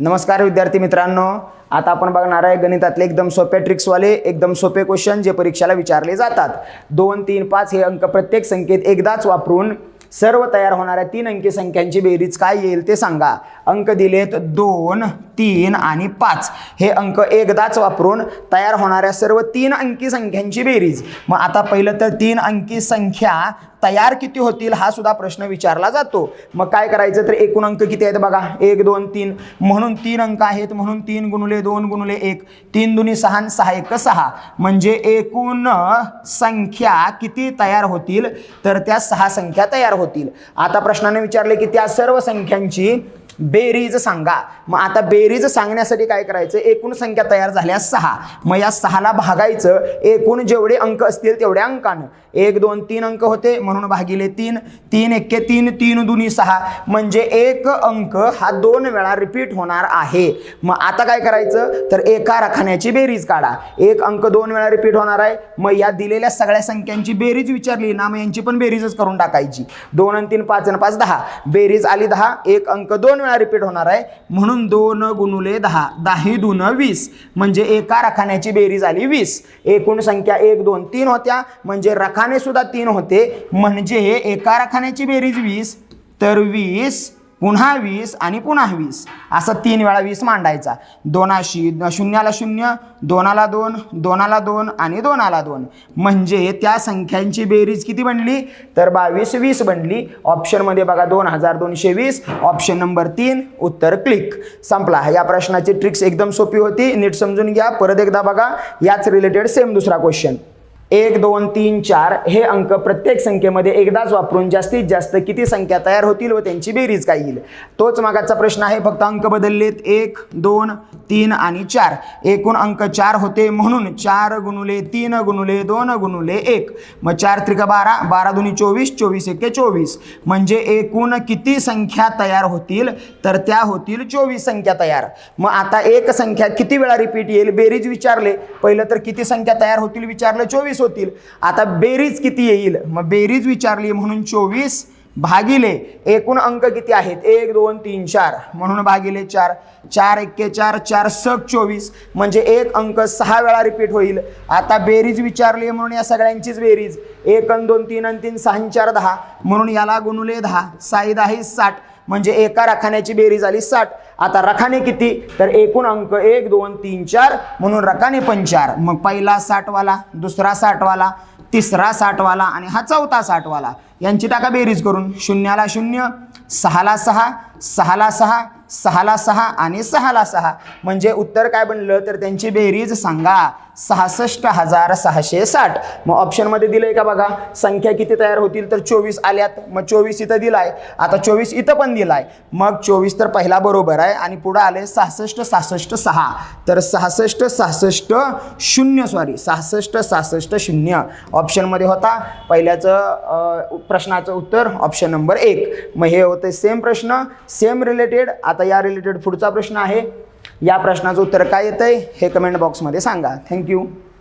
नमस्कार विद्यार्थी मित्रांनो, आता आपण बघणार आहे गणितातले एकदम सोपे ट्रिक्सवाले एकदम सोपे क्वेश्चन जे परीक्षेला विचारले जातात। 2, 3, 5 हे अंक प्रत्येक संख्येत एकदाच वापरून सर्व तयार होणाऱ्या 3 अंकी संख्यांची बेरीज काय येईल ते सांगा। अंक दिलेत 2, 3 आणि 5 हे अंक एकदाच वापरून तयार होणाऱ्या सर्व 3 अंकी संख्यांची बेरीज। मग आता पहिलं तर 3 अंकी संख्या तयार किती होतील हा सुद्धा प्रश्न विचारला जातो। मग काय करायचं तर एकूण अंक किती आहेत बघा, 1 2 3 म्हणून 3 अंक आहेत, म्हणून 3 गुणिले 2 गुणिले 1 3 दुनी 6 आणि 6 1 6 म्हणजे एकूण संख्या किती तयार होतील तर त्या 6 संख्या तयार होतील। आता प्रश्नाने विचारले की त्या सर्व संख्यांची बेरीज सांगा। मग आता बेरीज सांगण्यासाठी काय करायचं, एकूण संख्या तयार झाल्या 6, मग या 6ला भागायचं एकूण जेवढे अंक असतील तेवढ्या अंकानं। 1 2 3 अंक होते म्हणून भागिले 3 3 1 3 3 दुनी 6 म्हणजे एक अंक हा 2 वेळा रिपीट होणार आहे। मग आता काय करायचं तर एका रखान्याची बेरीज काढा। एक अंक 2 वेळा रिपीट होणार आहे, मग या दिलेल्या सगळ्या संख्यांची बेरीज विचारली ना, मग यांची पण बेरीजच करून टाकायची। 2 आणि 3 5 आणि 5 10 बेरीज आली 10, एक अंक 2 वेळा रिपीट होणार आहे म्हणून 2 गुणिले 10 10 दून 20 म्हणजे एका रखान्याची बेरीज आली 20। एकूण संख्या 1 2 3 होत्या म्हणजे रखाने सुद्धा 3 होते म्हणजे एका रखान्याची बेरीज 20 तर 20 पुन्हा 20 आणि पुन्हा 20 असं 3 वेळा 20 मांडायचा। 2 शून्याला 0 2ला 2 2ला 2 आणि 2ला 2 म्हणजे त्या संख्यांची बेरीज किती बनली तर 22 20 बनली। ऑप्शन मध्ये बघा 2220 ऑप्शन नंबर 3 उत्तर क्लिक। संपला। या प्रश्नाची ट्रिक्स एकदम सोपी होती, नीट समजून घ्या। परत एकदा बघा याच रिलेटेड सेम दुसरा क्वेश्चन। 1 2 3 4 हे अंक प्रत्येक संख्येमध्ये एकदाच वापरून जास्तीत जास्त किती संख्या तयार होतील व त्यांची बेरीज काय येईल। तोच मागाचा प्रश्न आहे, फक्त अंक बदललेत 1 2 3 आणि 4। एकूण अंक 4 होते म्हणून 4 गुणिले 3 गुणिले 2 गुणिले 1 मग 4 त्रिक 12 12 दुनी 24 24 1 24 म्हणजे एकूण किती संख्या तयार होतील तर त्या होतील 24 संख्या तयार। मग आता एक संख्या किती वेळा रिपीट येईल बेरीज विचारले, पहिलं तर किती संख्या तयार होतील विचारलं 24 होतील। आता बेरीज किती येईल मग बेरीज विचारली म्हणून 24 भागिले एकूण अंक किती आहेत 1 2 3 4 म्हणून भागिले 4 4 1 4 4 6 24 म्हणजे एक अंक 6 वेळा रिपीट होईल। आता बेरीज विचारली म्हणून या सगळ्यांचीच बेरीज 1 आणि 2 3 आणि 3 6 आणि 4 10 म्हणून याला गुणिले 10 6 10 60 म्हणजे एका रखान्याची बेरीज आली 60। आता रखाने किती तर एकूण अंक 1 2 3 4 म्हणून रकाने पण 4। मग पहिला 60 वाला, दुसरा 60 वाला, तिसरा 60 वाला आणि हा चौथा 60 वाला, यांची टाका बेरीज करून। 0ला 0 6ला 6 6ला 6 6ला 6 आणि 6ला 6 म्हणजे उत्तर काय बनलं तर त्यांची बेरीज सांगा 66,660। मग ऑप्शन मध्ये दिलंय का बघा, संख्या किती तयार होतील तर 24 आल्यात, मग 24 इथं दिलाय, आता 24 इथं पण दिलाय, मग 24 तर पहिला बरोबर आहे आणि पुढे आले 66 66 6 तर 66 66 0 66 66 0 ऑप्शन मध्ये होता पहिल्याचं प्रश्नाचं उत्तर ऑप्शन नंबर 1। मग हे होते सेम प्रश्न सेम रिलेटेड। आता या रिलेटेड पुढचा प्रश्न आहे, या प्रश्नाचं उत्तर काय येतंय हे कमेंट बॉक्समध्ये सांगा। थँक्यू।